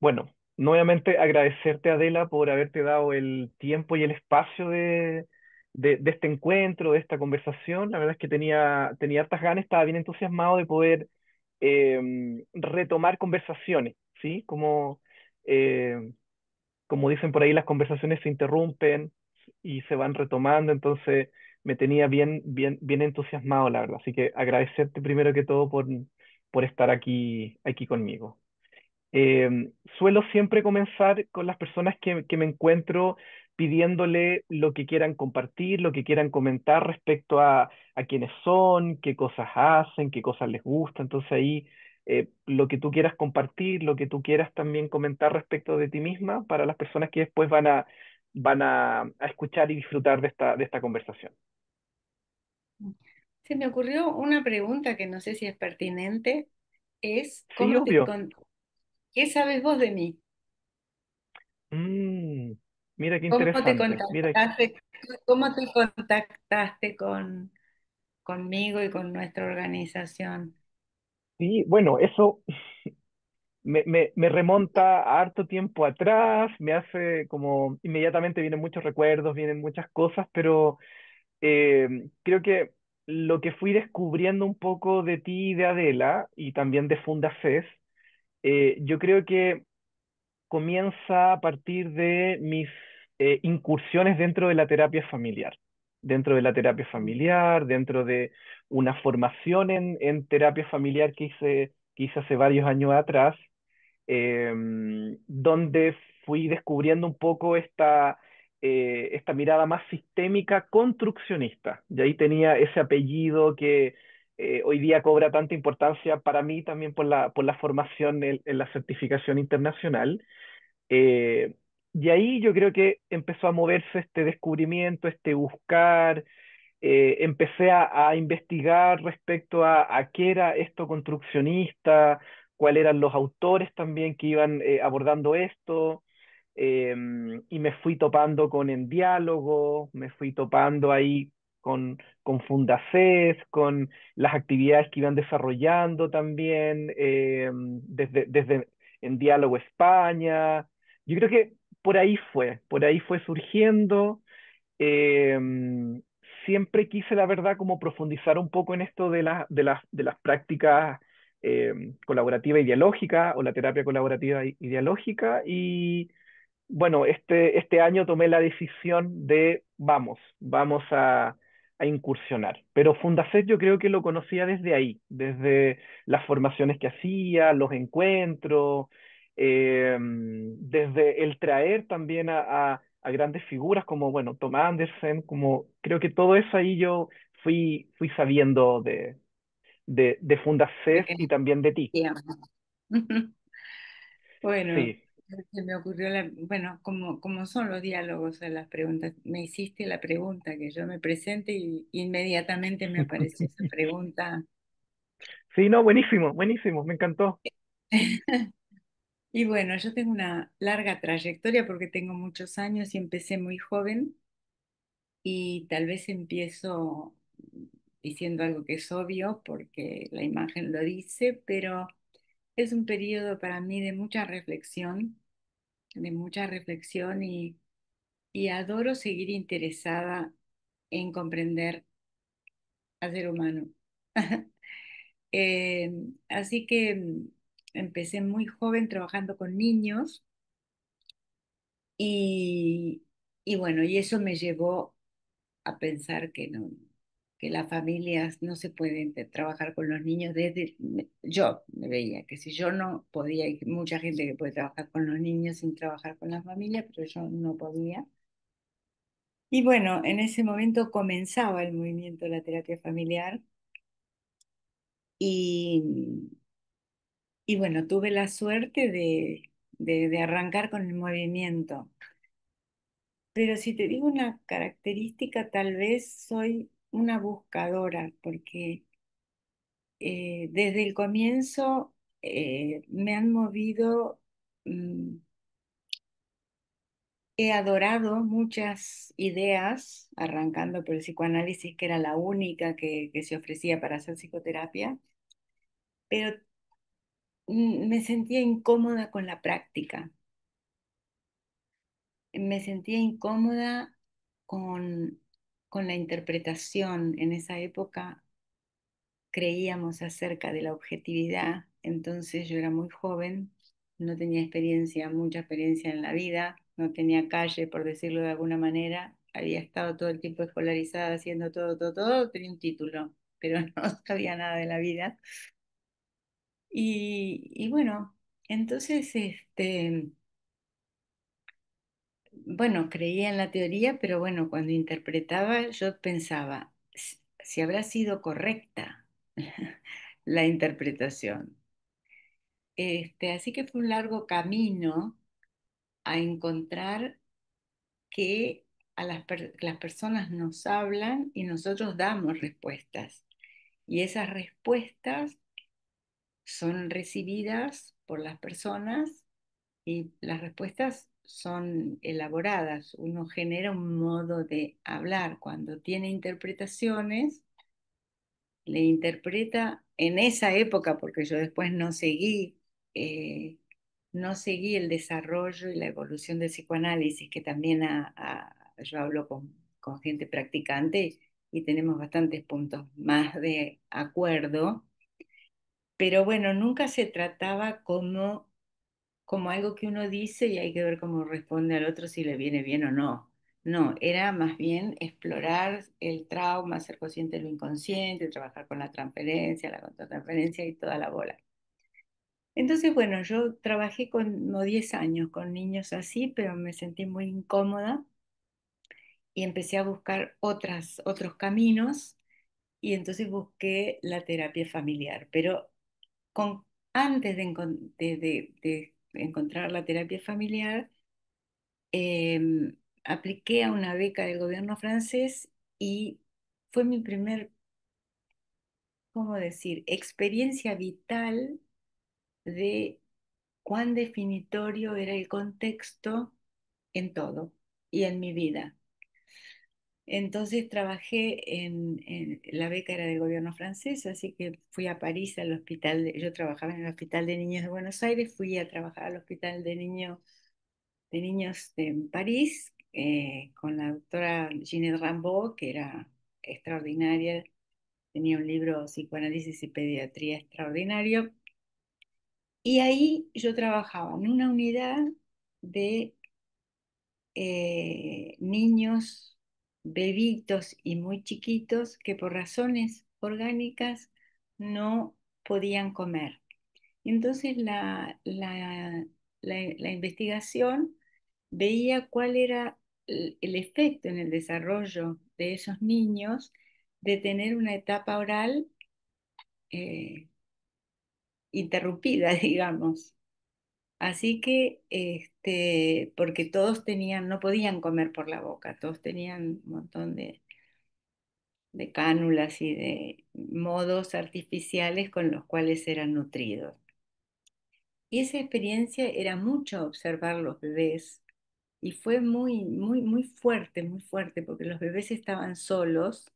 Bueno, nuevamente agradecerte, Adela, por haberte dado el tiempo y el espacio de este encuentro, de esta conversación. La verdad es que tenía hartas ganas, estaba bien entusiasmado de poder retomar conversaciones, ¿sí? Eh, como dicen por ahí, las conversaciones se interrumpen y se van retomando, entonces me tenía bien entusiasmado, la verdad. Así que agradecerte primero que todo por estar aquí conmigo. Suelo siempre comenzar con las personas que me encuentro pidiéndole lo que quieran compartir, lo que quieran comentar respecto a quiénes son, qué cosas hacen, qué cosas les gusta. Entonces ahí lo que tú quieras compartir, lo que tú quieras también comentar respecto de ti misma para las personas que después van a escuchar y disfrutar de esta conversación. Se me ocurrió una pregunta que no sé si es pertinente, es Sí, obvio. ¿qué sabes vos de mí? Mm, mira qué ¿Cómo te interesante. Mira, contactaste, cómo te contactaste conmigo y con nuestra organización? sí, bueno, eso me remonta a harto tiempo atrás, me hace como inmediatamente vienen muchos recuerdos, vienen muchas cosas, pero creo que lo que fui descubriendo un poco de ti y de Adela y también de Fundacés, yo creo que comienza a partir de mis incursiones dentro de la terapia familiar, dentro de una formación en terapia familiar que hice hace varios años atrás, eh, donde fui descubriendo un poco esta mirada más sistémica construccionista. Y ahí tenía ese apellido que hoy día cobra tanta importancia para mí también por la formación en la certificación internacional. Eh, y ahí yo creo que empezó a moverse este descubrimiento, este buscar, empecé a investigar respecto a qué era esto construccionista, cuáles eran los autores también que iban abordando esto, eh, y me fui topando con En Diálogo, me fui topando ahí con Fundacés, con las actividades que iban desarrollando también desde En Diálogo España. Yo creo que por ahí fue surgiendo. Eh, Siempre quise, la verdad, como profundizar un poco en esto de las prácticas colaborativa ideológica o la terapia colaborativa ideológica y bueno, este año tomé la decisión de vamos a incursionar. Pero Fundacet yo creo que lo conocía desde ahí, desde las formaciones que hacía, los encuentros, desde el traer también a grandes figuras como, bueno, Tom Andersen, como creo que todo eso ahí yo fui sabiendo de ¿De Fundacet qué y también de ti. digamos? Bueno, Sí. se me ocurrió bueno, como son los diálogos en las preguntas, me hiciste la pregunta que yo me presente y inmediatamente me apareció esa pregunta. Sí, no, buenísimo, buenísimo, me encantó. Y bueno, yo tengo una larga trayectoria porque tengo muchos años y empecé muy joven y tal vez empiezo diciendo algo que es obvio porque la imagen lo dice, pero es un periodo para mí de mucha reflexión y adoro seguir interesada en comprender al ser humano. Eh, Así que empecé muy joven trabajando con niños y, y bueno, y eso me llevó a pensar que no, que las familias no se pueden trabajar con los niños yo me veía que si yo no podía, hay mucha gente que puede trabajar con los niños sin trabajar con las familias, pero yo no podía. Y bueno, en ese momento comenzaba el movimiento de la terapia familiar y, y bueno, tuve la suerte de arrancar con el movimiento. Pero si te digo una característica, tal vez soy una buscadora, porque desde el comienzo me han movido, mm, he adorado muchas ideas, arrancando por el psicoanálisis, que era la única que se ofrecía para hacer psicoterapia, pero me sentía incómoda con la práctica, me sentía incómoda con, con la interpretación. En esa época creíamos acerca de la objetividad, entonces yo era muy joven, no tenía experiencia, mucha experiencia en la vida, no tenía calle, por decirlo de alguna manera, había estado todo el tiempo escolarizada haciendo todo, todo, todo, tenía un título, pero no sabía nada de la vida. Y bueno, entonces, bueno, creía en la teoría, pero bueno, cuando interpretaba yo pensaba, si habrá sido correcta la interpretación. Así que fue un largo camino a encontrar que las personas nos hablan y nosotros damos respuestas. Y esas respuestas son recibidas por las personas y las respuestas son elaboradas. Uno genera un modo de hablar. Cuando tiene interpretaciones, le interpreta en esa época, porque yo después eh, no seguí el desarrollo y la evolución del psicoanálisis, que también yo hablo con gente practicante y tenemos bastantes puntos más de acuerdo, pero bueno, nunca se trataba como algo que uno dice y hay que ver cómo responde al otro si le viene bien o no. No, era más bien explorar el trauma, ser consciente de lo inconsciente, trabajar con la transferencia, la contratransferencia y toda la bola. Entonces, bueno, yo trabajé como 10 años con niños así, pero me sentí muy incómoda y empecé a buscar otros caminos y entonces busqué la terapia familiar. Pero con, antes de encontrar la terapia familiar, apliqué a una beca del gobierno francés y fue mi primer, ¿cómo decir?, experiencia vital de cuán definitorio era el contexto en todo y en mi vida. Entonces trabajé la beca era del gobierno francés, así que fui a París al hospital, yo trabajaba en el Hospital de Niños de Buenos Aires, fui a trabajar al Hospital de Niños en París con la doctora Ginette Rambeau, que era extraordinaria, tenía un libro Psicoanálisis y Pediatría extraordinario, y ahí yo trabajaba en una unidad de niños, bebitos y muy chiquitos que por razones orgánicas no podían comer. Entonces la investigación veía cuál era el efecto en el desarrollo de esos niños de tener una etapa oral eh, interrumpida, digamos. Así que, porque todos tenían, no podían comer por la boca, todos tenían un montón de cánulas y de modos artificiales con los cuales eran nutridos. Y esa experiencia era mucho observar los bebés y fue muy, muy, muy fuerte, porque los bebés estaban solos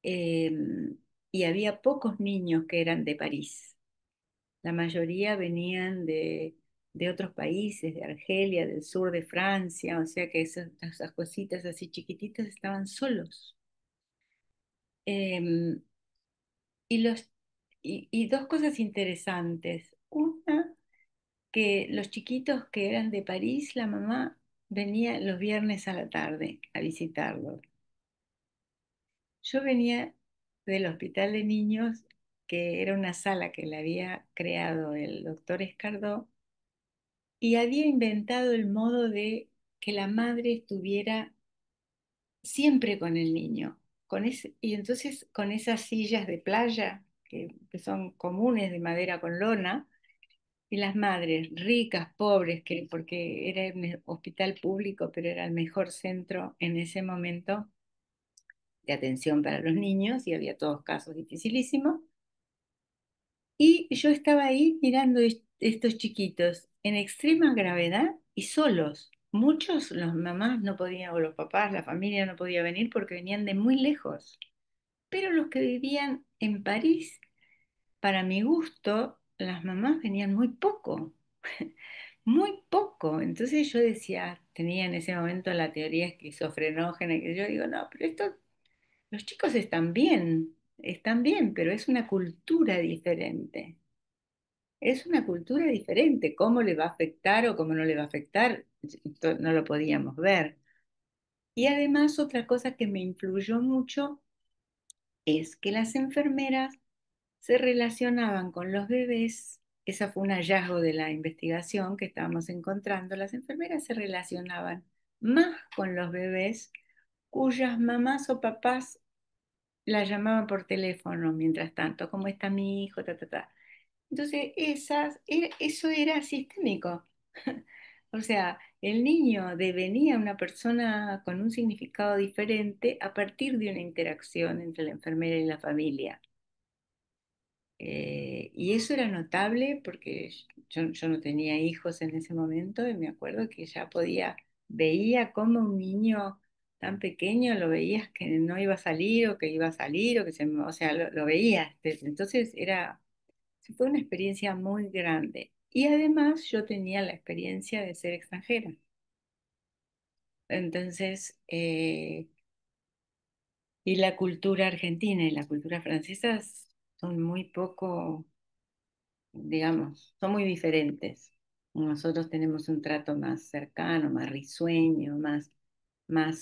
y había pocos niños que eran de París. La mayoría venían de otros países, de Argelia, del sur de Francia, o sea que esas cositas así chiquititas estaban solos. Em, y, los, y dos cosas interesantes. Una, que los chiquitos que eran de París, la mamá venía los viernes a la tarde a visitarlos. Yo venía del hospital de niños, que era una sala que le había creado el doctor Escardó, y había inventado el modo de que la madre estuviera siempre con el niño. Y entonces con esas sillas de playa, que son comunes de madera con lona, y las madres, ricas, pobres, porque era un hospital público, pero era el mejor centro en ese momento de atención para los niños, y había todos casos dificilísimos. Y yo estaba ahí mirando estos chiquitos en extrema gravedad y solos. Muchos, las mamás no podían, o los papás, la familia no podía venir porque venían de muy lejos. Pero los que vivían en París, para mi gusto, las mamás venían muy poco, muy poco. Entonces yo decía, tenía en ese momento la teoría esquizofrenógena, que yo digo, no, pero esto, los chicos están bien, pero es una cultura diferente. Es una cultura diferente. ¿Cómo le va a afectar o cómo no le va a afectar? Esto no lo podíamos ver. Y además otra cosa que me influyó mucho es que las enfermeras se relacionaban con los bebés. Ese fue un hallazgo de la investigación que estábamos encontrando. Las enfermeras se relacionaban más con los bebés cuyas mamás o papás la llamaban por teléfono mientras tanto, ¿cómo está mi hijo? Ta, ta, ta. Entonces, eso era sistémico. O sea, el niño devenía una persona con un significado diferente a partir de una interacción entre la enfermera y la familia. Y eso era notable porque yo no tenía hijos en ese momento y me acuerdo que ya veía como un niño tan pequeño, lo veías que no iba a salir o que iba a salir o que o sea, lo veías. Entonces fue una experiencia muy grande. Y además yo tenía la experiencia de ser extranjera. Entonces, y la cultura argentina y la cultura francesa son muy poco, digamos, son muy diferentes. Nosotros tenemos un trato más cercano, más risueño, más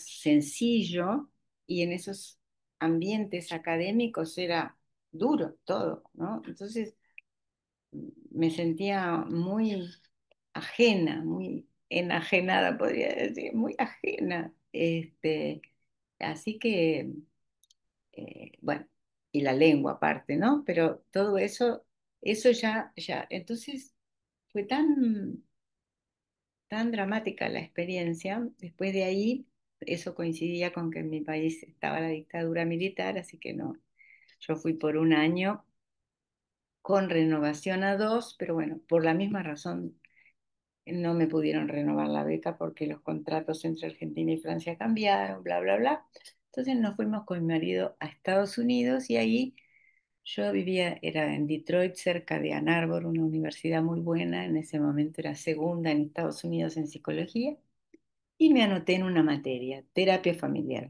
sencillo, y en esos ambientes académicos era duro todo, ¿no? Entonces me sentía muy ajena, muy enajenada, podría decir, muy ajena. Así que, bueno, y la lengua aparte, ¿no? Pero todo eso ya, entonces fue tan dramática la experiencia. Después de ahí, eso coincidía con que en mi país estaba la dictadura militar, así que no, yo fui por un año con renovación a dos, pero bueno, por la misma razón no me pudieron renovar la beca porque los contratos entre Argentina y Francia cambiaron, bla, bla, bla. Entonces nos fuimos con mi marido a Estados Unidos y ahí yo vivía, era en Detroit, cerca de Ann Arbor, una universidad muy buena, en ese momento era segunda en Estados Unidos en psicología, y me anoté en una materia, terapia familiar.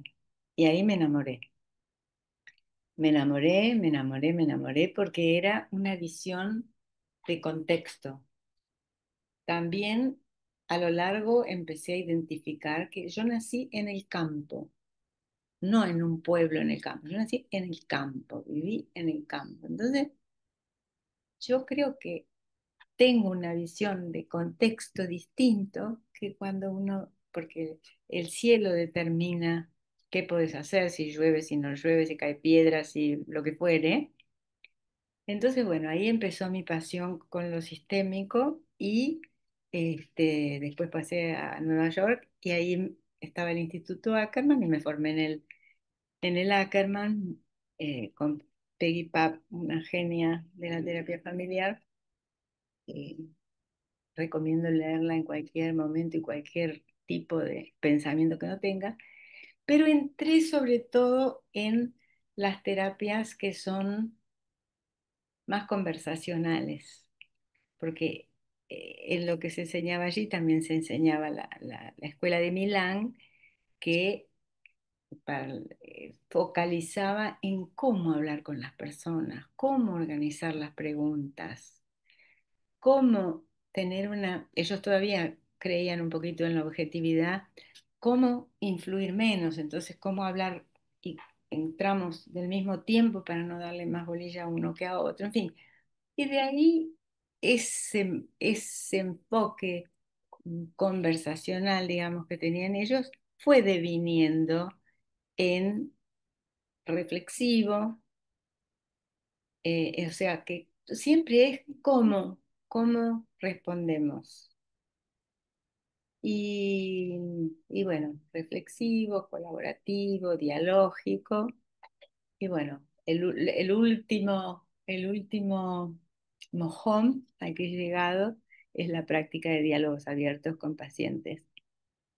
Y ahí me enamoré. Me enamoré porque era una visión de contexto. También a lo largo empecé a identificar que yo nací en el campo, no en un pueblo en el campo, yo nací en el campo, viví en el campo. Entonces, yo creo que tengo una visión de contexto distinto que cuando uno, porque el cielo determina qué puedes hacer, si llueve, si no llueve, si cae piedra, si lo que fuere. Entonces, bueno, ahí empezó mi pasión con lo sistémico y después pasé a Nueva York y ahí estaba el Instituto Ackerman y me formé en el Ackerman con Peggy Papp, una genia de la terapia familiar. eh, Recomiendo leerla en cualquier momento y cualquier tipo de pensamiento que no tenga, pero entré sobre todo en las terapias que son más conversacionales porque en lo que se enseñaba allí también se enseñaba la escuela de Milán, que focalizaba en cómo hablar con las personas, cómo organizar las preguntas, cómo tener ellos todavía creían un poquito en la objetividad, cómo influir menos, entonces cómo hablar y entramos del mismo tiempo para no darle más bolilla a uno que a otro, en fin. Y de ahí ese enfoque conversacional, digamos, que tenían ellos, fue deviniendo en reflexivo, o sea, que siempre es cómo respondemos. Y bueno, reflexivo, colaborativo, dialógico. Y bueno, el último mojón al que he llegado es la práctica de diálogos abiertos con pacientes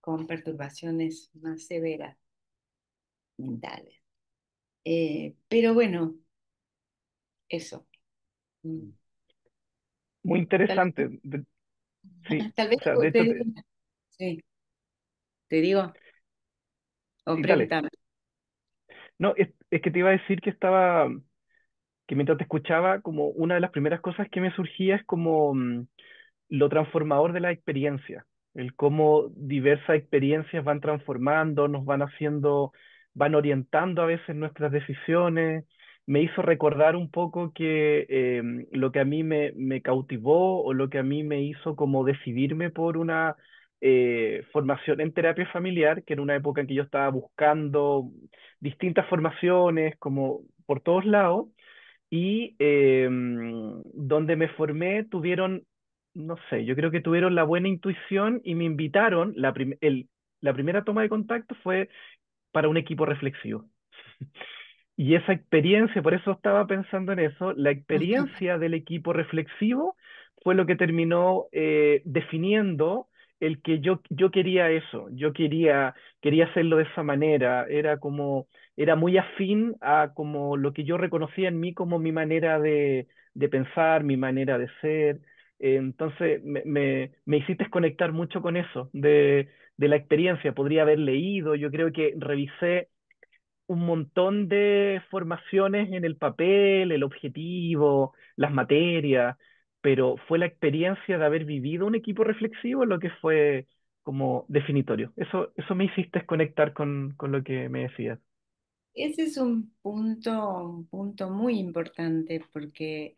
con perturbaciones más severas mentales. Pero bueno, eso. Mm. muy Tal vez, interesante. Sí, tal vez o sea, de te hecho, digo, sí, te digo, o sí, dale. pregúntame. No, es que te iba a decir que mientras te escuchaba, como una de las primeras cosas que me surgía es como lo transformador de la experiencia, el cómo diversas experiencias van transformando, nos van haciendo, van orientando a veces nuestras decisiones. Me hizo recordar un poco que lo que a mí me cautivó o lo que a mí me hizo como decidirme por una formación en terapia familiar, que en una época en que yo estaba buscando distintas formaciones como por todos lados y donde me formé tuvieron, no sé, yo creo que tuvieron la buena intuición y me invitaron, la primera toma de contacto fue para un equipo reflexivo. Y esa experiencia, por eso estaba pensando en eso, la experiencia del equipo reflexivo fue lo que terminó definiendo el que yo quería eso, quería hacerlo de esa manera, era como, era muy afín a como lo que yo reconocía en mí como mi manera de pensar, mi manera de ser. Entonces me hiciste conectar mucho con eso, de la experiencia. Podría haber leído, yo creo que revisé un montón de formaciones en el papel, el objetivo, las materias, pero fue la experiencia de haber vivido un equipo reflexivo lo que fue como definitorio. Eso me hiciste conectar con lo que me decías. Ese es un punto muy importante porque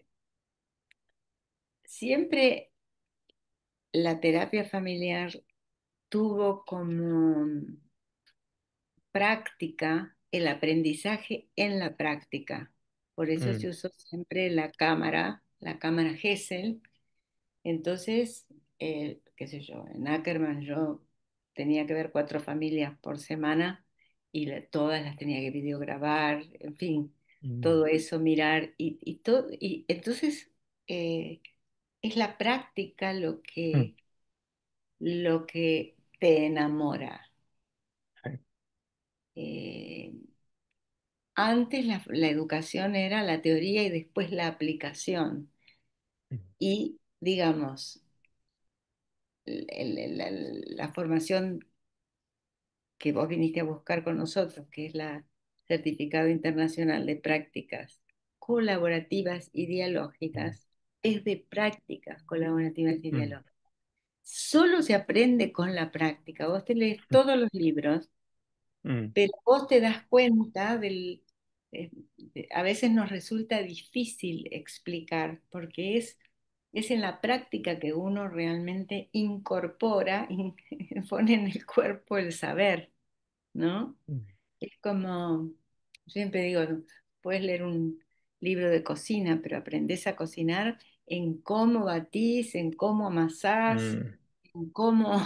siempre la terapia familiar tuvo como práctica el aprendizaje en la práctica. Por eso Mm, se usó siempre la cámara Gesell. Entonces, qué sé yo, en Ackerman yo tenía que ver 4 familias por semana y todas las tenía que videograbar, en fin, mm, todo eso mirar y entonces es la práctica mm, lo que te enamora. sí, Eh, Antes la educación era la teoría y después la aplicación. mm, Y digamos, la formación que vos viniste a buscar con nosotros, que es la Certificado Internacional de Prácticas Colaborativas y mm, Dialógicas, es de prácticas colaborativas y mm, dialógicas. Solo se aprende con la práctica. Vos te lees todos los libros, mm, pero vos te das cuenta eh, a veces nos resulta difícil explicar porque es en la práctica que uno realmente incorpora, pone en el cuerpo el saber, ¿no? mm, Es como, siempre digo, puedes leer un libro de cocina, pero aprendes a cocinar en cómo batís, en cómo amasás, mm, en cómo,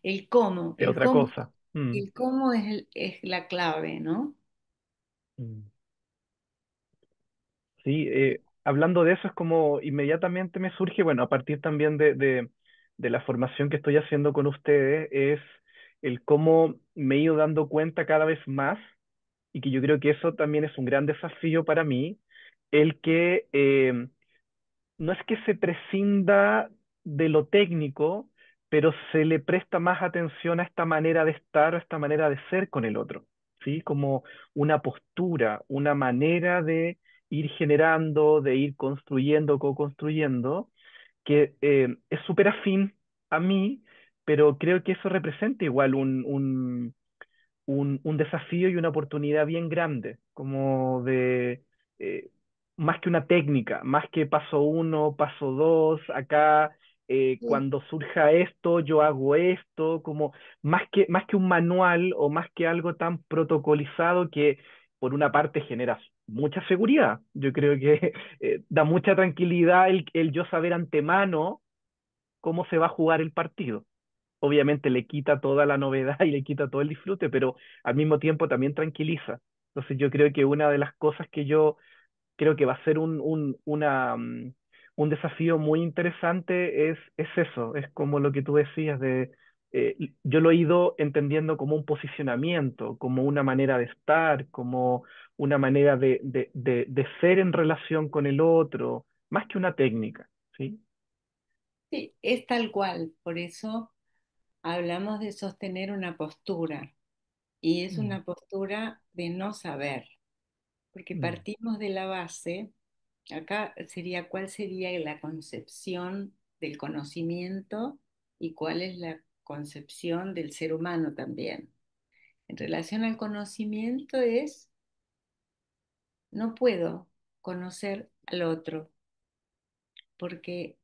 el cómo, es otra cosa. Mm, el cómo es la clave, ¿no? mm. Sí, hablando de eso es como inmediatamente me surge, bueno, a partir también de la formación que estoy haciendo con ustedes, es el cómo me he ido dando cuenta cada vez más, y que yo creo que eso también es un gran desafío para mí, el que no es que se prescinda de lo técnico, pero se le presta más atención a esta manera de estar, a esta manera de ser con el otro, ¿sí? Como una postura, una manera de ir generando, de ir construyendo, co-construyendo, que es súper afín a mí, pero creo que eso representa igual un desafío y una oportunidad bien grande, como de, eh, más que una técnica, más que paso uno, paso dos, acá, Sí, cuando surja esto, yo hago esto, como más que un manual o más que algo tan protocolizado que por una parte genera mucha seguridad. Yo creo que da mucha tranquilidad el yo saber antemano cómo se va a jugar el partido. Obviamente le quita toda la novedad y le quita todo el disfrute, pero al mismo tiempo también tranquiliza. Entonces yo creo que una de las cosas que yo creo que va a ser un desafío muy interesante es eso, es como lo que tú decías de, yo lo he ido entendiendo como un posicionamiento, como una manera de estar, como una manera de ser en relación con el otro, más que una técnica, ¿sí? Sí, es tal cual. Por eso hablamos de sostener una postura. Y es Mm, una postura de no saber, porque mm, partimos de la base, acá sería cuál sería la concepción del conocimiento y cuál es la concepción del ser humano también. En relación al conocimiento es, no puedo conocer al otro, porque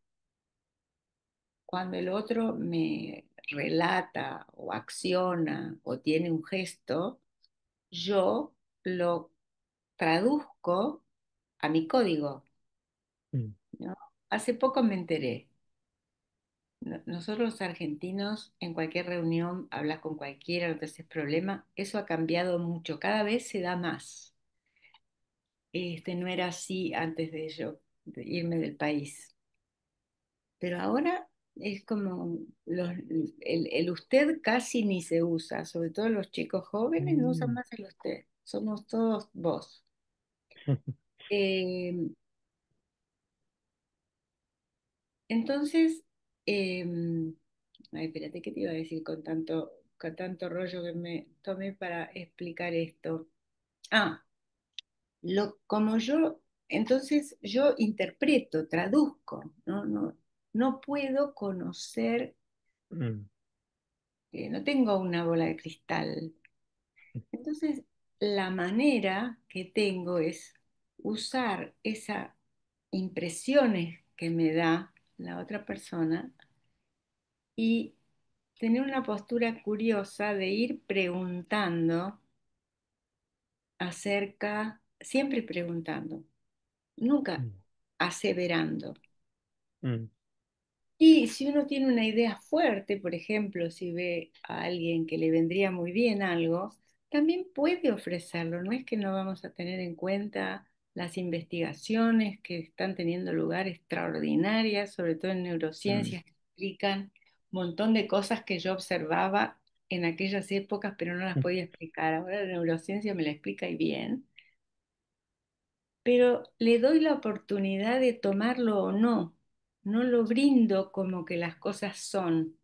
cuando el otro me relata o acciona o tiene un gesto, yo lo traduzco a mi código, mm, ¿no? Hace poco me enteré. Nosotros los argentinos, en cualquier reunión, hablas con cualquiera, no te haces problema. Eso ha cambiado mucho, cada vez se da más. No era así antes de yo, de irme del país. Pero ahora es como el usted casi ni se usa, sobre todo los chicos jóvenes no usan mm. más el usted, somos todos vos. Eh, entonces, ay, espérate, ¿qué te iba a decir con tanto rollo que me tomé para explicar esto? Ah, como yo, entonces yo interpreto, traduzco, no puedo conocer, Mm, no tengo una bola de cristal. Entonces, la manera que tengo es usar esas impresiones que me da la otra persona y tener una postura curiosa de ir preguntando siempre preguntando, nunca mm, aseverando. mm, Y si uno tiene una idea fuerte, por ejemplo, si ve a alguien que le vendría muy bien algo, también puede ofrecerlo. No es que no vamos a tener en cuenta las investigaciones que están teniendo lugar extraordinarias, sobre todo en mm, neurociencias, que explican un montón de cosas que yo observaba en aquellas épocas, pero no las podía explicar. Ahora la neurociencia me la explica y bien, pero le doy la oportunidad de tomarlo o no. No lo brindo como que las cosas son,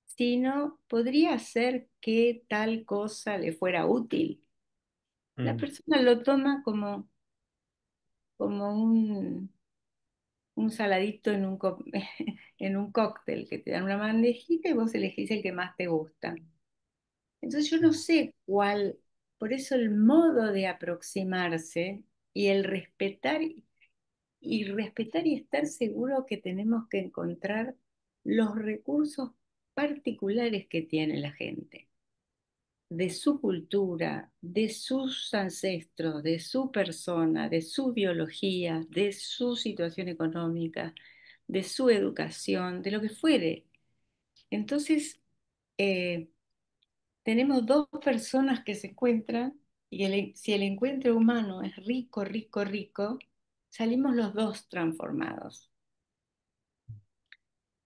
sino podría ser que tal cosa le fuera útil. La mm, persona lo toma como un saladito en un cóctel, que te dan una bandejita y vos elegís el que más te gusta. Entonces yo no sé cuál, por eso el modo de aproximarse y el respetar y estar seguro que tenemos que encontrar los recursos particulares que tiene la gente, de su cultura, de sus ancestros, de su persona, de su biología, de su situación económica, de su educación, de lo que fuere. Entonces, eh, tenemos dos personas que se encuentran y si el encuentro humano es rico, rico, rico, salimos los dos transformados.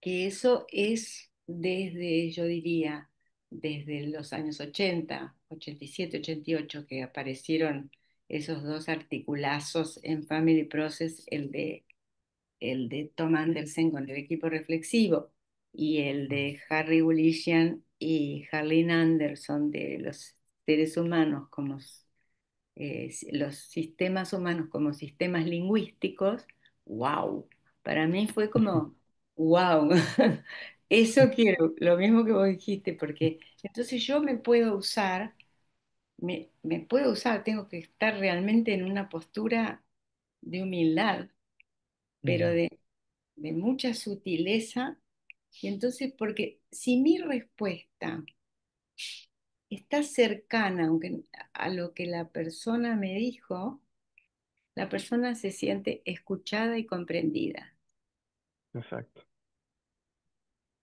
Que eso es desde, yo diría, desde los años 80, 87, 88, que aparecieron esos dos articulazos en Family Process, el de Tom Anderson con el equipo reflexivo y el mm, de Harry Bullian y Harlene Anderson de los seres humanos como los sistemas humanos como sistemas lingüísticos, wow, para mí fue como, wow, eso quiero, lo mismo que vos dijiste, porque entonces yo me puedo usar, me puedo usar, tengo que estar realmente en una postura de humildad, pero mm, de mucha sutileza, y entonces, porque si mi respuesta está cercana, aunque a lo que la persona me dijo, la persona se siente escuchada y comprendida. exacto.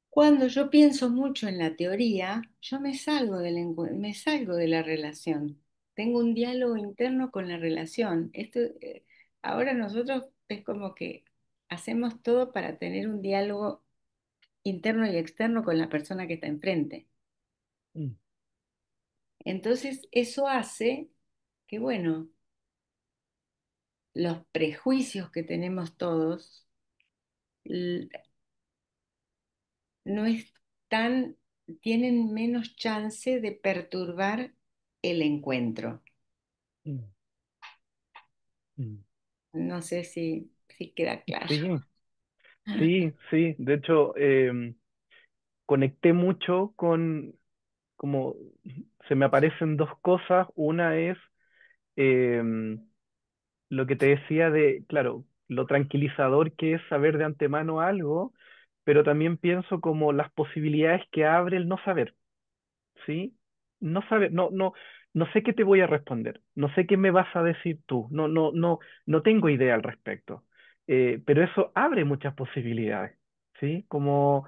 Cuando yo pienso mucho en la teoría, yo me salgo de la relación. Tengo un diálogo interno con la relación. Ahora nosotros es como que hacemos todo para tener un diálogo interno y externo con la persona que está enfrente. Mm, Entonces, eso hace que, bueno, los prejuicios que tenemos todos no es tan, tienen menos chance de perturbar el encuentro. Mm, mm. No sé si queda claro. Sí, sí, sí. De hecho, conecté mucho con, como se me aparecen dos cosas. Una es em, lo que te decía de, claro, lo tranquilizador que es saber de antemano algo, pero también pienso como las posibilidades que abre el no saber. ¿Sí? No sabe, no sé qué te voy a responder, no sé qué me vas a decir tú, no tengo idea al respecto. Pero eso abre muchas posibilidades, ¿sí? Como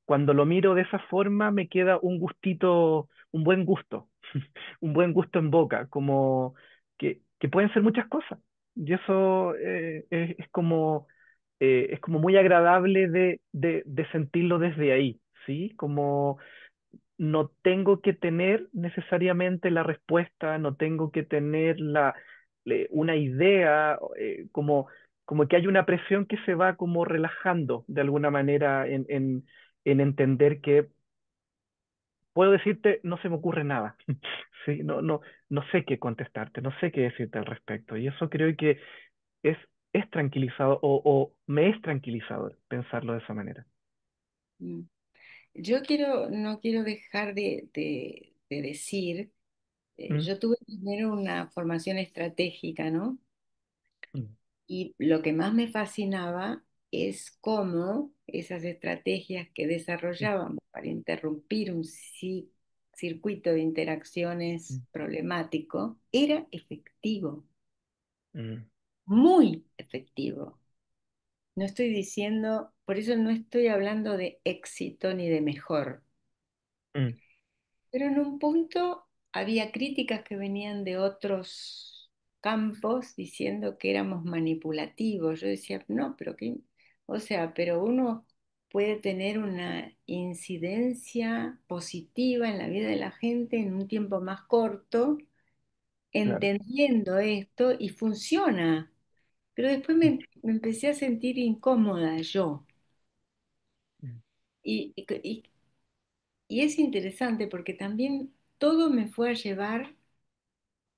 cuando lo miro de esa forma me queda un gustito, un buen gusto, un buen gusto en boca, como que pueden ser muchas cosas. Y eso es como muy agradable de sentirlo desde ahí, ¿sí? Como no tengo que tener necesariamente la respuesta, no tengo que tener una idea, como que hay una presión que se va como relajando de alguna manera en entender que puedo decirte, no se me ocurre nada, ¿sí? No sé qué contestarte, no sé qué decirte al respecto. Y eso creo que es, es tranquilizador o me es tranquilizador pensarlo de esa manera. Mm. Yo no quiero dejar de decir, Mm, yo tuve primero una formación estratégica, ¿no? mm, Y lo que más me fascinaba es cómo esas estrategias que mm, desarrollábamos para interrumpir un circuito de mm, interacciones problemático era efectivo, mm, muy efectivo. No estoy diciendo, por eso no estoy hablando de éxito ni de mejor, mm, pero en un punto había críticas que venían de otros campos diciendo que éramos manipulativos. Yo decía, no, pero qué, o sea, pero uno puede tener una incidencia positiva en la vida de la gente en un tiempo más corto, claro. entendiendo esto y funciona. Pero después Mm, me empecé a sentir incómoda yo. mm, Y y es interesante porque también todo me fue a llevar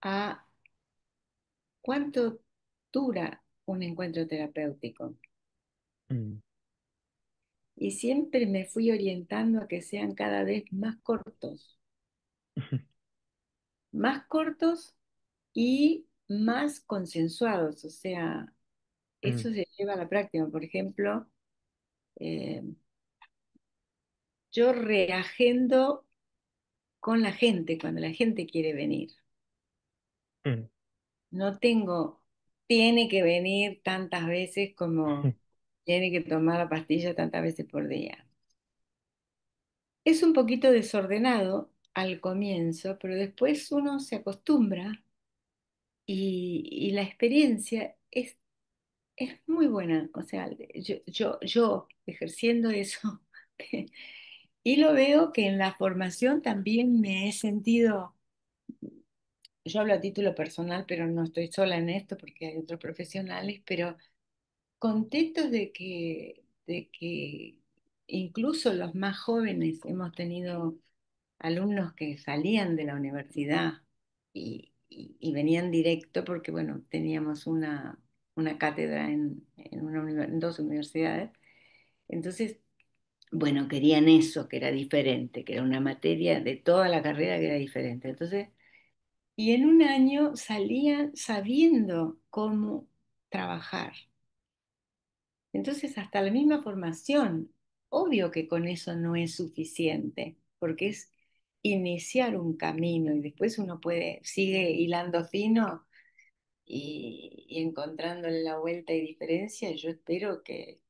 a cuánto dura un encuentro terapéutico. mm. Y siempre me fui orientando a que sean cada vez más cortos y más consensuados. O sea, Mm, eso se lleva a la práctica. Por ejemplo, eh, yo reagendo con la gente cuando la gente quiere venir. mm, No tengo, tiene que venir tantas veces mm, como tiene que tomar la pastilla tantas veces por día. Es un poquito desordenado al comienzo, pero después uno se acostumbra y la experiencia es muy buena. O sea, yo ejerciendo eso, y lo veo que en la formación también me he sentido, yo hablo a título personal, pero no estoy sola en esto porque hay otros profesionales, pero contentos de que incluso los más jóvenes hemos tenido alumnos que salían de la universidad y venían directo porque, bueno, teníamos una cátedra en dos universidades. Entonces, bueno, querían eso, que era diferente, que era una materia de toda la carrera que era diferente. Entonces, y en un año salían sabiendo cómo trabajar. Entonces, hasta la misma formación, obvio que con eso no es suficiente, porque es iniciar un camino y después uno sigue hilando fino y encontrándole la vuelta y diferencia. Yo espero que,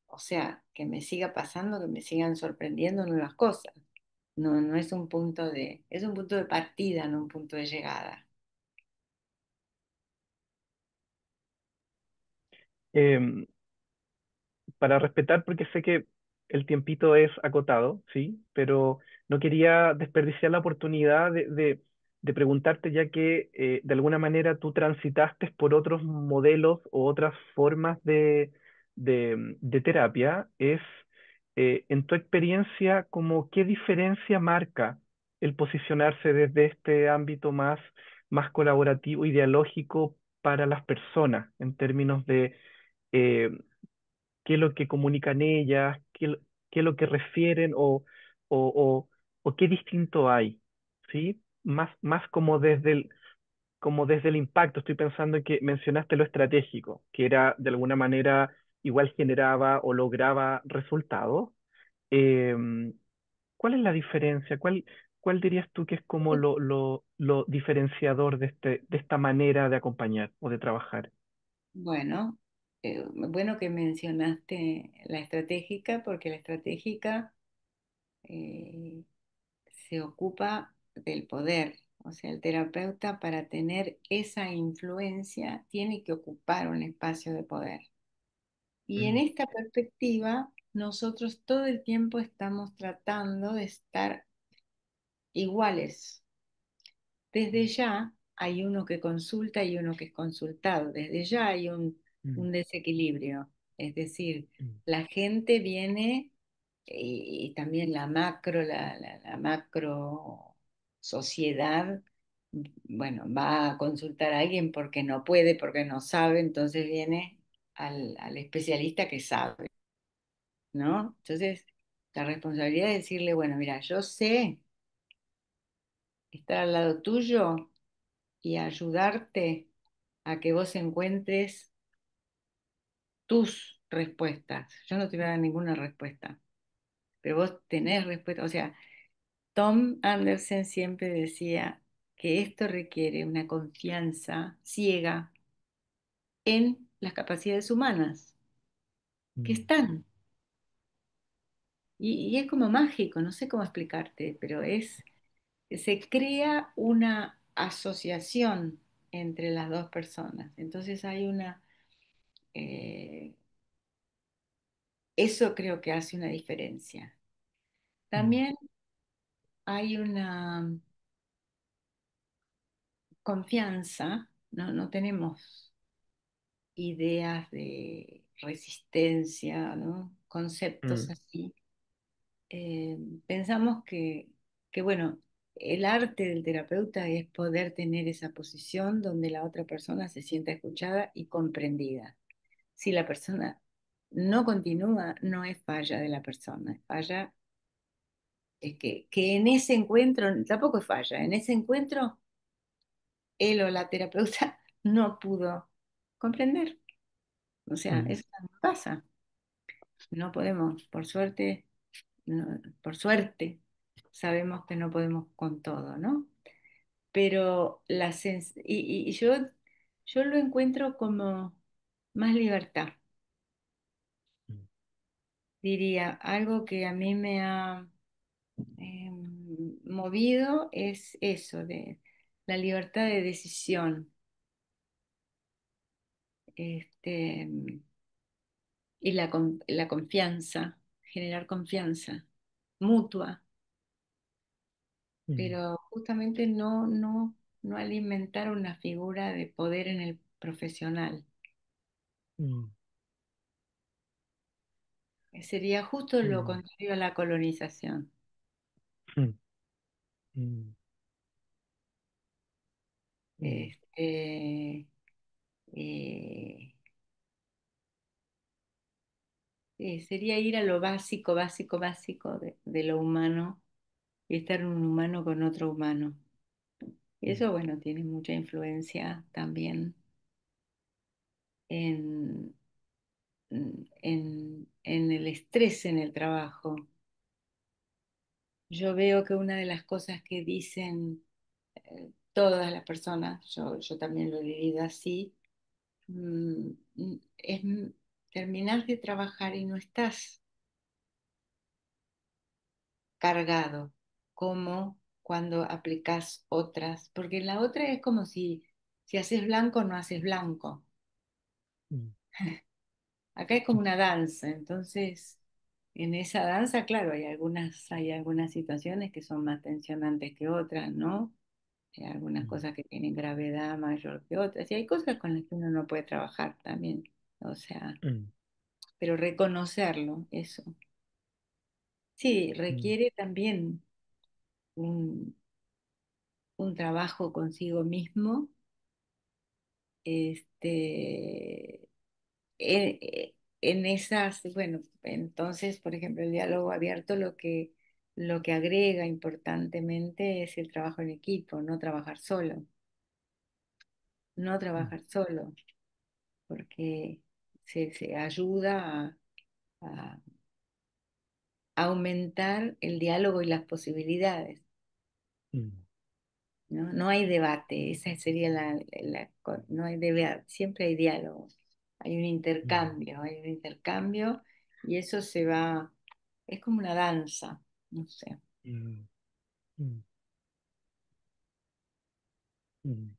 o sea, que me siga pasando, que me sigan sorprendiendo nuevas cosas. No es un punto es un punto de partida, no un punto de llegada. em, para respetar, porque sé que el tiempito es acotado, sí, pero no quería desperdiciar la oportunidad de preguntarte, ya que de alguna manera tú transitaste por otros modelos o otras formas de terapia es, en tu experiencia, como qué diferencia marca el posicionarse desde este ámbito más colaborativo y dialógico para las personas, en términos de eh, qué es lo que comunican ellas, qué es lo que refieren o, o, o qué distinto hay, ¿sí? Más como desde el impacto. Estoy pensando en que mencionaste lo estratégico, que era de alguna manera igual generaba o lograba resultados. Em, ¿Cuál es la diferencia? ¿Cuál dirías tú que es como lo diferenciador de esta manera de acompañar o de trabajar? Bueno, bueno que mencionaste la estratégica, porque la estratégica eh, se ocupa del poder. O sea, el terapeuta para tener esa influencia tiene que ocupar un espacio de poder. Y en Mm, esta perspectiva, nosotros todo el tiempo estamos tratando de estar iguales. Desde ya hay uno que consulta y uno que es consultado. Desde ya hay mm, un desequilibrio. Es decir, mm, la gente viene y también la macro sociedad, bueno, va a consultar a alguien porque no puede, porque no sabe, entonces viene al especialista que sabe, ¿no? Entonces, la responsabilidad es decirle, bueno, mira, yo sé estar al lado tuyo y ayudarte a que vos encuentres tus respuestas. Yo no te voy a dar ninguna respuesta, pero vos tenés respuesta. O sea, Tom Anderson siempre decía que esto requiere una confianza ciega en las capacidades humanas, que mm, están. Y es como mágico, no sé cómo explicarte, pero se crea una asociación entre las dos personas. Entonces hay eh, eso creo que hace una diferencia. mm, También hay una confianza, no, no tenemos ideas de resistencia, ¿no? Conceptos mm, así. Eh, Pensamos bueno, el arte del terapeuta es poder tener esa posición donde la otra persona se sienta escuchada y comprendida. Si la persona no continúa, no es falla de la persona, es falla, es que en ese encuentro, tampoco es falla, en ese encuentro él o la terapeuta no pudo comprender. O sea, mm, eso también pasa. No podemos, por suerte, por suerte, sabemos que no podemos con todo, ¿no? Pero yo lo encuentro como más libertad, mm, diría. Algo que a mí me ha movido es eso, de la libertad de decisión, este, y la confianza, generar confianza mutua, mm, pero justamente no alimentar una figura de poder en el profesional. mm, Sería justo lo mm, contrario a la colonización. mm, mm, mm, Este, eh, Sería ir a lo básico, básico, básico de lo humano y estar un humano con otro humano. Y mm, eso, bueno, tiene mucha influencia también en, en el estrés en el trabajo. Yo veo que una de las cosas que dicen todas las personas, yo también lo he vivido así, mm, es terminar de trabajar y no estás cargado como cuando aplicas otras, porque en la otra es como si haces blanco no haces blanco. mm, Acá es como una danza, entonces en esa danza, claro, hay algunas situaciones que son más tensionantes que otras, ¿no? Hay algunas mm, cosas que tienen gravedad mayor que otras, y hay cosas con las que uno no puede trabajar también, o sea, mm. pero reconocerlo, eso. Sí, mm, requiere también un, un trabajo consigo mismo, este, en esas, bueno, entonces, por ejemplo, el diálogo abierto lo que agrega importantemente es el trabajo en equipo, no trabajar solo, no mm, trabajar solo, porque se ayuda a aumentar el diálogo y las posibilidades. mm, ¿No? No hay debate, esa sería no hay debate, siempre hay diálogo, mm, hay un intercambio y eso se va, es como una danza, no sé. mm, mm, mm.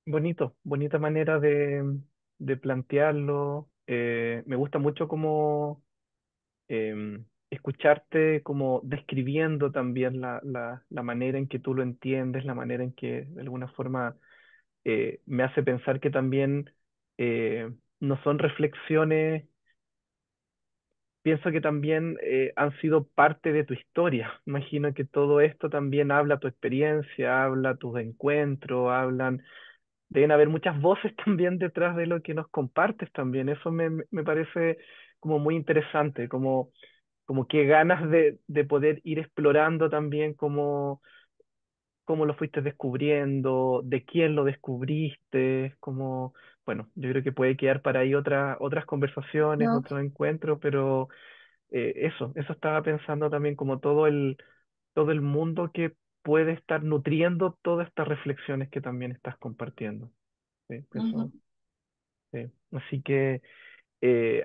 Bonito, bonita manera de plantearlo. Me gusta mucho como escucharte como describiendo también la manera en que tú lo entiendes, la manera en que de alguna forma me hace pensar que también no son reflexiones, pienso que también han sido parte de tu historia. Imagino que todo esto también habla tu experiencia, habla tus encuentros, hablan, deben haber muchas voces también detrás de lo que nos compartes también. Eso me parece como muy interesante, como qué ganas de poder ir explorando también cómo lo fuiste descubriendo, de quién lo descubriste, como, bueno, yo creo que puede quedar para ahí otras conversaciones, No, otros encuentros, pero eso estaba pensando también como todo el mundo que puede estar nutriendo todas estas reflexiones que también estás compartiendo. Sí, ujú. eso, sí. Así que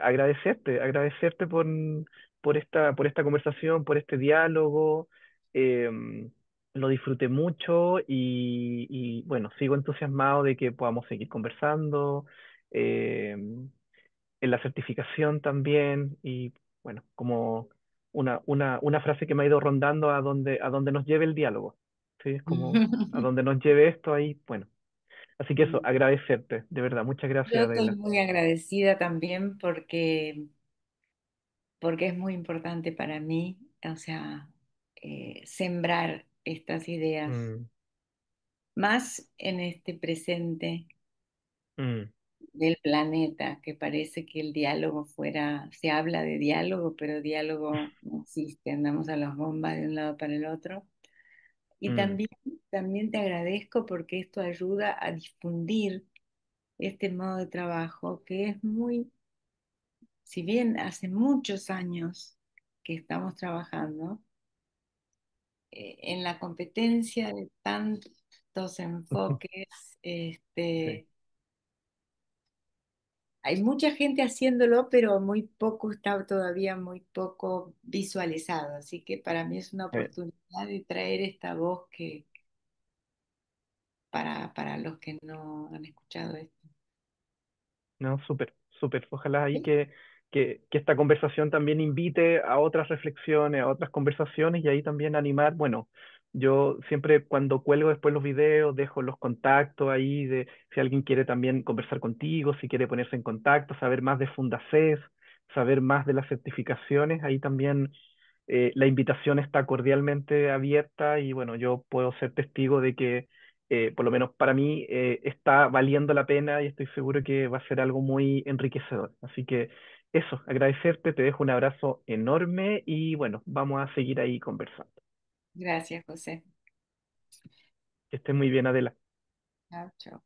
agradecerte por esta conversación, por este diálogo. Lo disfruté mucho y, bueno, sigo entusiasmado de que podamos seguir conversando, en la certificación también y, bueno, como una frase que me ha ido rondando a donde nos lleve el diálogo. Sí, es como a donde nos lleve esto ahí, bueno. Así que eso, agradecerte, de verdad, muchas Yo gracias, estoy Adela. muy agradecida también porque es muy importante para mí, o sea, sembrar estas ideas, Mm, más en este presente mm. del planeta, que parece que el diálogo fuera, se habla de diálogo, pero diálogo no existe, andamos a las bombas de un lado para el otro. Y Mm, también te agradezco porque esto ayuda a difundir este modo de trabajo que es muy, si bien hace muchos años que estamos trabajando, en la competencia de tantos enfoques, sí, este, hay mucha gente haciéndolo, pero muy poco está todavía muy poco visualizado. Así que para mí es una eh, oportunidad de traer esta voz que para los que no han escuchado esto. no, súper, súper. Ojalá ahí ¿Sí? que esta conversación también invite a otras reflexiones, a otras conversaciones y ahí también animar. Bueno, yo siempre cuando cuelgo después los videos, dejo los contactos ahí de si alguien quiere también conversar contigo, si quiere ponerse en contacto, saber más de Fundacés, saber más de las certificaciones, ahí también la invitación está cordialmente abierta y bueno, yo puedo ser testigo de que por lo menos para mí está valiendo la pena y estoy seguro que va a ser algo muy enriquecedor. Así que eso, agradecerte, te dejo un abrazo enorme y bueno, vamos a seguir ahí conversando. Gracias, José. Que estés muy bien, Adela. Chao, chao.